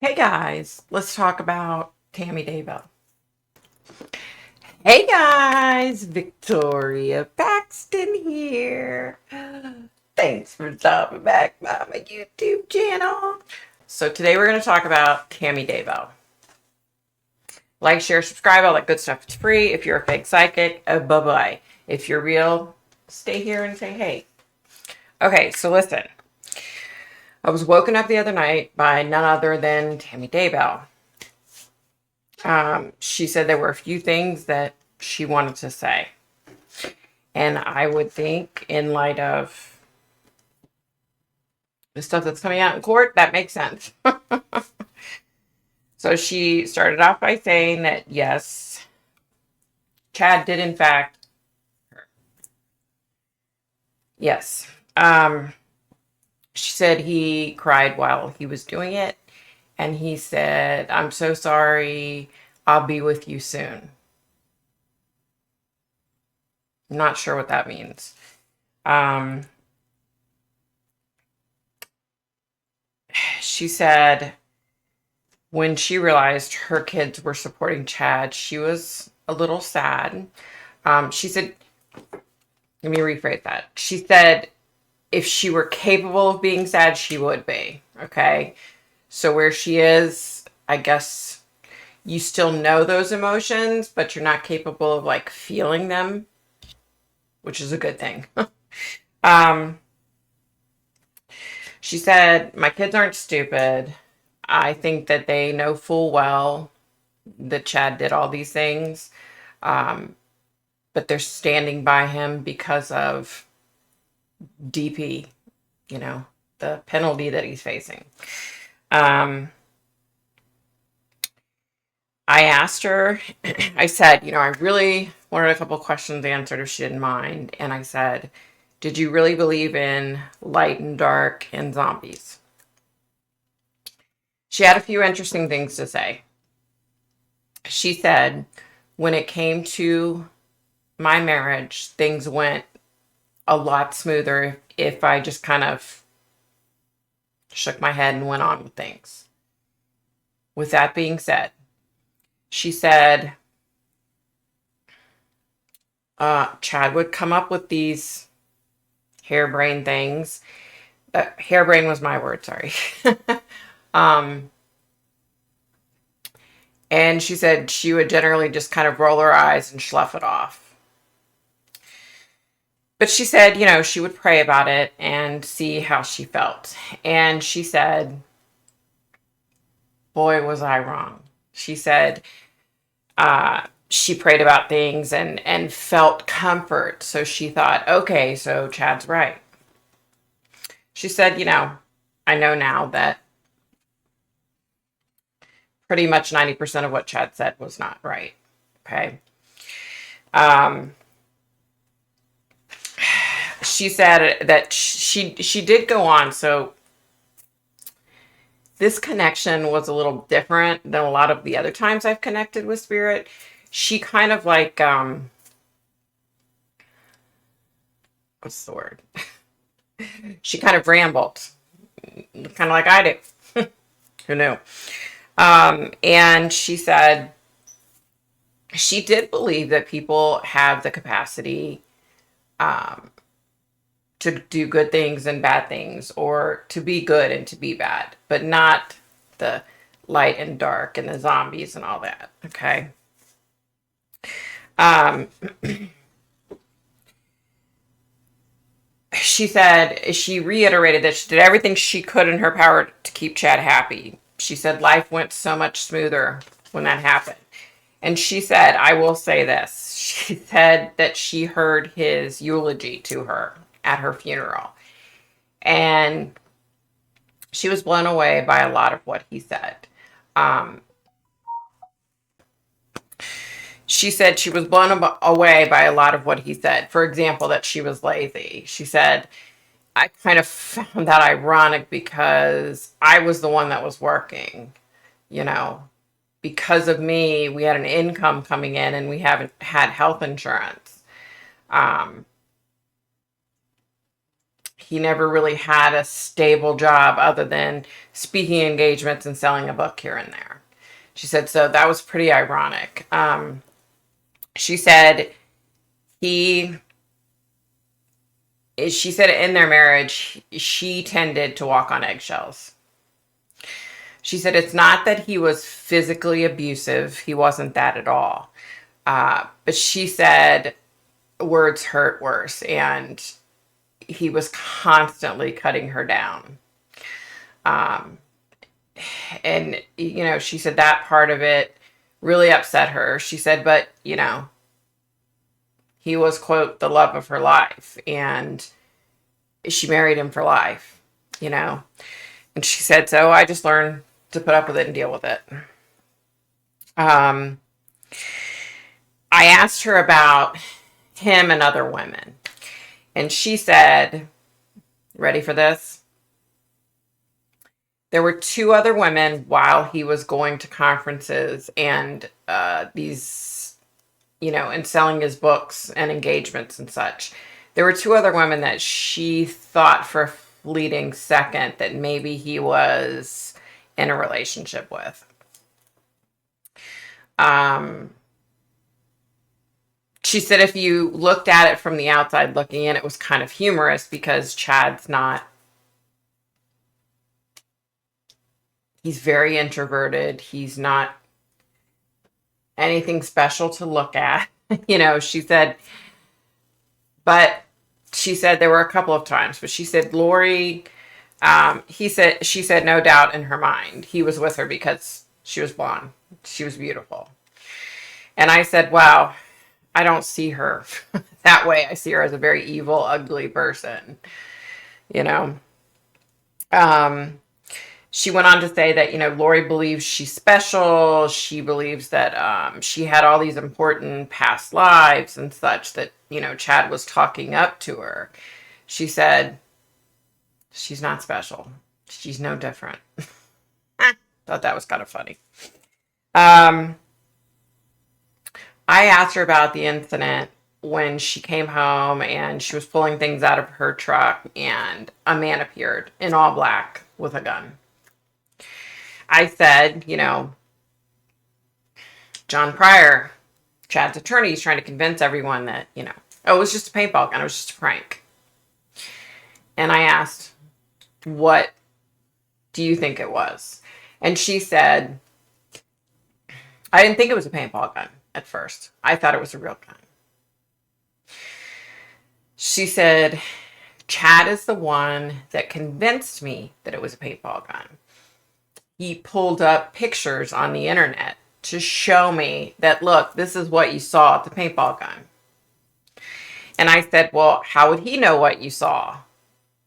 Hey guys, let's talk about Tammy Daybell. Hey guys, Victoria Paxton here. Thanks for stopping back by my YouTube channel. So today we're going to talk about Tammy Daybell. Like, share, subscribe, all that good stuff. It's free. If you're a fake psychic, bye-bye. If you're real, stay here and say hey. Okay, so listen. I was woken up the other night by none other than Tammy Daybell. She said there were a few things that she wanted to say. And I would think, in light of the stuff that's coming out in court, that makes sense. So she started off by saying that, yes, Chad did, in fact, yes. She said he cried while he was doing it. And he said, "I'm so sorry. I'll be with you soon." I'm not sure what that means. She said when she realized her kids were supporting Chad, she was a little sad. She said, let me rephrase that. She said if she were capable of being sad, she would be. Okay. So where she is, I guess you still know those emotions, but you're not capable of like feeling them, which is a good thing. um, she said, my kids aren't stupid. I think that they know full well that Chad did all these things. Um, but they're standing by him because of DP, the penalty that he's facing. I asked her, I said, I really wanted a couple questions answered if she didn't mind. And I said, did you really believe in light and dark and zombies? She had a few interesting things to say. She said, when it came to my marriage, things went a lot smoother if I just kind of shook my head and went on with things. With that being said, she said Chad would come up with these harebrained things. Harebrained was my word, sorry. um, and she said she would generally just kind of roll her eyes and slough it off. But she said, she would pray about it and see how she felt. And she said, boy, was I wrong. She said, she prayed about things and felt comfort. So she thought, okay, so Chad's right. She said, I know now that pretty much 90% of what Chad said was not right. Okay. Um, she said that she did go on. So this connection was a little different than a lot of the other times I've connected with spirit. She kind of like, what's the word? She kind of rambled, kind of like I do. Who knew? And she said she did believe that people have the capacity to do good things and bad things, or to be good and to be bad, but not the light and dark and the zombies and all that. Okay. Um, she said, she reiterated that she did everything she could in her power to keep Chad happy. She said life went so much smoother when that happened. And she said, I will say this. She said that she heard his eulogy to her at her funeral. And she was blown away by a lot of what he said. Um, she said she was blown away by a lot of what he said. For example, that she was lazy. She said, I kind of found that ironic because I was the one that was working, you know. Because of me, we had an income coming in and we haven't had health insurance. Um, he never really had a stable job other than speaking engagements and selling a book here and there. She said, so that was pretty ironic. She said he, she said in their marriage, she tended to walk on eggshells. She said it's not that he was physically abusive. He wasn't that at all. But she said words hurt worse, and he was constantly cutting her down. And, she said that part of it really upset her. She said, but, he was, quote, the love of her life, and she married him for life, And she said, so I just learned to put up with it and deal with it. I asked her about him and other women. And she said, ready for this? There were 2 other women while he was going to conferences and and selling his books and engagements and such. There were 2 other women that she thought for a fleeting second that maybe he was in a relationship with. She said if you looked at it from the outside looking in, it was kind of humorous because he's very introverted. He's not anything special to look at. She said, but she said there were a couple of times, but she said Lori, she said no doubt in her mind he was with her because she was blonde. She was beautiful. And I said, wow, I don't see her that way. I see her as a very evil, ugly person, She went on to say that, Lori believes she's special. She believes that she had all these important past lives and such that, Chad was talking up to her. She said, she's not special. She's no different. Thought that was kind of funny. I asked her about the incident when she came home and she was pulling things out of her truck and a man appeared in all black with a gun. I said, John Pryor, Chad's attorney, is trying to convince everyone that, it was just a paintball gun. It was just a prank. And I asked, what do you think it was? And she said, I didn't think it was a paintball gun at first. I thought it was a real gun. She said, Chad is the one that convinced me that it was a paintball gun. He pulled up pictures on the internet to show me that, look, this is what you saw at the paintball gun. And I said, well, how would he know what you saw?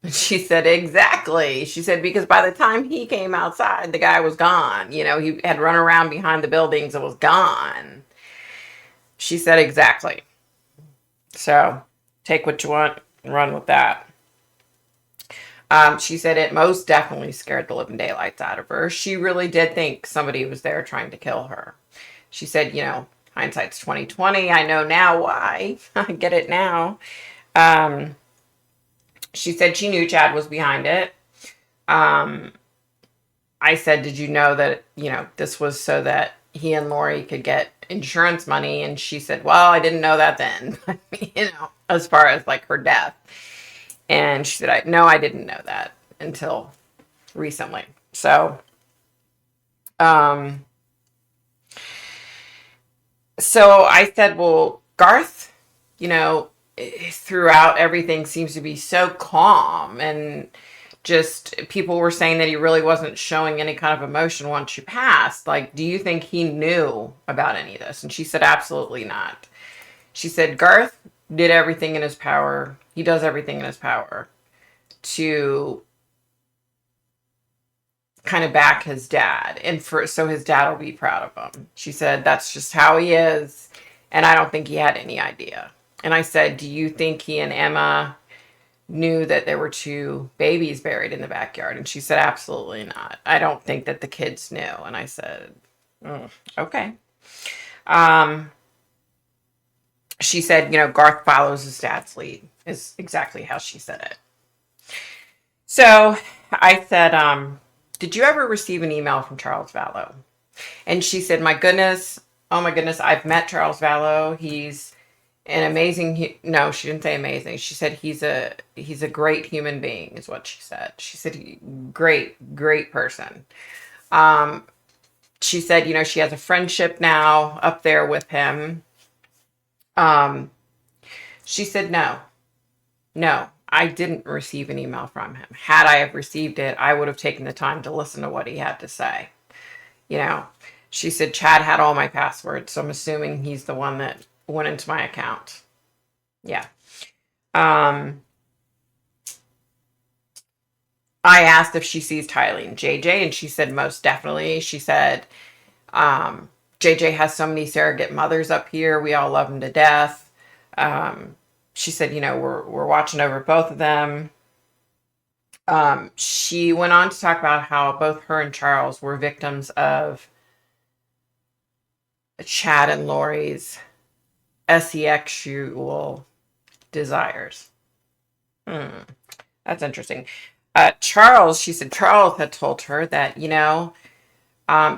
And she said, exactly. She said, because by the time he came outside, the guy was gone. He had run around behind the buildings and was gone. She said, exactly. So take what you want and run with that. She said it most definitely scared the living daylights out of her. She really did think somebody was there trying to kill her. She said, hindsight's 20/20. I know now why. I get it now. She said she knew Chad was behind it. I said, did you know that, this was so that he and Lori could get insurance money? And she said, well, I didn't know that then, as far as like her death. And she said, no, I didn't know that until recently. So, I said, well, Garth, throughout everything seems to be so calm, and just people were saying that he really wasn't showing any kind of emotion once you passed. Like, do you think he knew about any of this? And she said, absolutely not. She said, Garth did everything in his power. He does everything in his power to kind of back his dad, and so his dad will be proud of him. She said, that's just how he is, and I don't think he had any idea. And I said, do you think he and Emma knew that there were 2 babies buried in the backyard? And she said, absolutely not. I don't think that the kids knew. And I said, okay. She said, Garth follows his dad's lead, is exactly how she said it. So I said, did you ever receive an email from Charles Vallow? And she said, my goodness, oh my goodness, I've met Charles Vallow. He's an amazing, no, she didn't say amazing. She said he's a great human being, is what she said. She said, great person. Um, she said, she has a friendship now up there with him. Um, she said, no, I didn't receive an email from him. Had I have received it, I would have taken the time to listen to what he had to say. You know, she said, Chad had all my passwords, so I'm assuming he's the one that went into my account. Yeah. Um, I asked if she sees Tylee and JJ, and she said most definitely. She said, JJ has so many surrogate mothers up here. We all love him to death. She said, we're watching over both of them. She went on to talk about how both her and Charles were victims of Chad and Lori's sexual desires. That's interesting. She said Charles had told her that,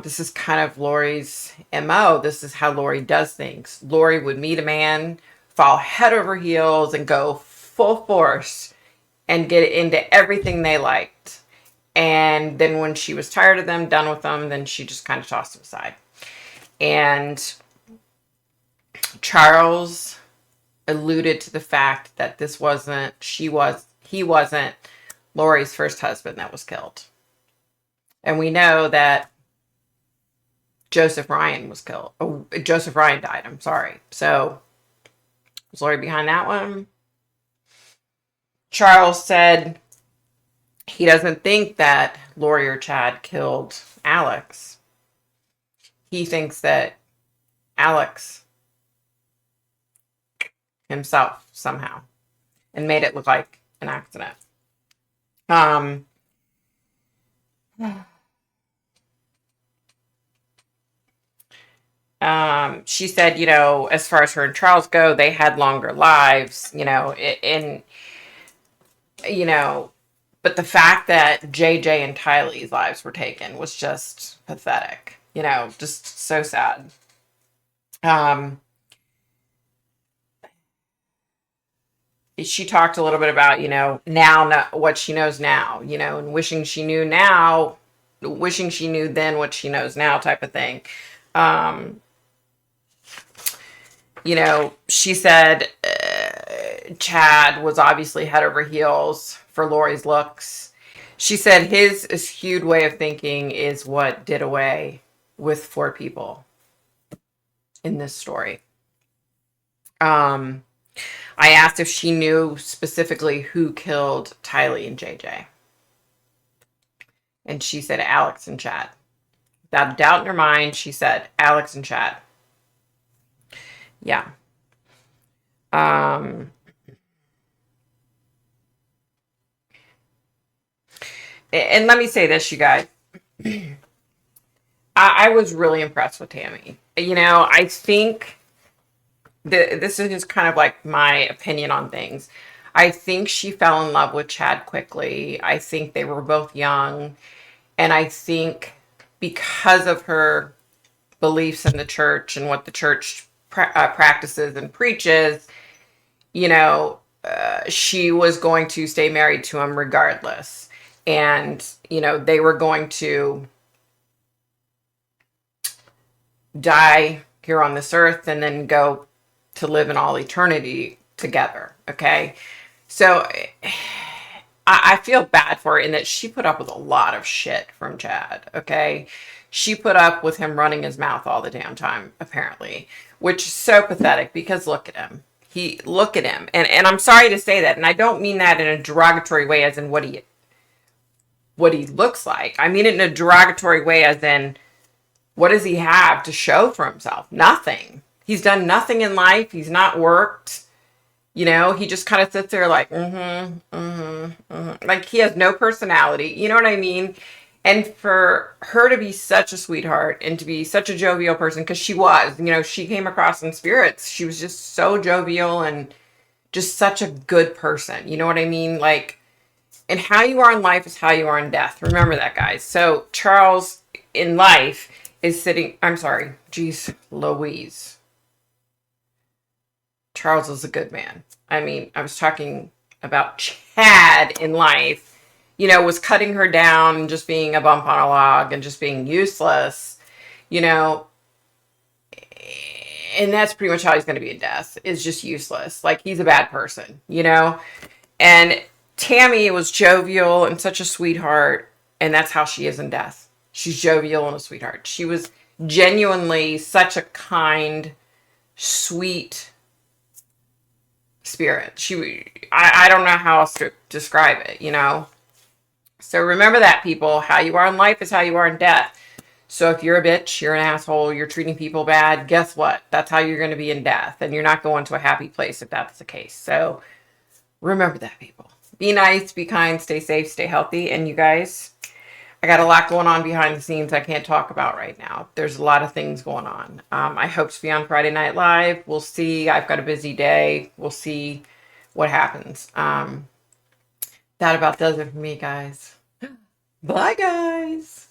this is kind of Lori's MO. This is how Lori does things. Lori would meet a man, fall head over heels, and go full force and get into everything they liked. And then when she was tired of them, done with them, then she just kind of tossed them aside. And Charles alluded to the fact that he wasn't Lori's first husband that was killed. And we know that Joseph Ryan was killed. Oh, Joseph Ryan died, I'm sorry. So, was Lori behind that one? Charles said he doesn't think that Lori or Chad killed Alex. He thinks that Alex himself somehow and made it look like an accident. She said, as far as her and Charles go, they had longer lives, but the fact that JJ and Tylee's lives were taken was just pathetic, just so sad. She talked a little bit about, now what she knows now, and wishing she knew then what she knows now type of thing. She said Chad was obviously head over heels for Lori's looks. She said his skewed way of thinking is what did away with 4 people in this story. I asked if she knew specifically who killed Tylee and JJ. And she said Alex and Chad. Without a doubt in her mind, she said Alex and Chad. Yeah. And let me say this, you guys. I was really impressed with Tammy. I think this is just kind of like my opinion on things. I think she fell in love with Chad quickly. I think they were both young. And I think because of her beliefs in the church and what the church practices and preaches, she was going to stay married to him regardless. And, they were going to die here on this earth and then go to live in all eternity together. Okay. So I feel bad for her in that she put up with a lot of shit from Chad. Okay. She put up with him running his mouth all the damn time, apparently, which is so pathetic because look at him. Look at him. And I'm sorry to say that. And I don't mean that in a derogatory way as in what he looks like. I mean it in a derogatory way as in what does he have to show for himself? Nothing. He's done nothing in life. He's not worked. He just kind of sits there like, like he has no personality. You know what I mean? And for her to be such a sweetheart and to be such a jovial person, because she was, she came across in spirits. She was just so jovial and just such a good person. You know what I mean? Like, And how you are in life is how you are in death. Remember that, guys. So Charles in life is sitting, I'm sorry, geez, Louise. Charles is a good man. I mean, I was talking about Chad in life, was cutting her down and just being a bump on a log and just being useless, you know, and that's pretty much how he's going to be in death, is just useless. Like, he's a bad person. And Tammy was jovial and such a sweetheart, and that's how she is in death. She's jovial and a sweetheart. She was genuinely such a kind, sweet spirit. I don't know how else to describe it. So remember that, people. How you are in life is how you are in death. So if you're a bitch, you're an asshole, you're treating people bad, guess what? That's how you're going to be in death. And you're not going to a happy place if that's the case. So remember that, people. Be nice, be kind, stay safe, stay healthy. And you guys, I got a lot going on behind the scenes I can't talk about right now. There's a lot of things going on. I hope to be on Friday Night Live. We'll see. I've got a busy day. We'll see what happens. That about does it for me, guys. Bye, guys.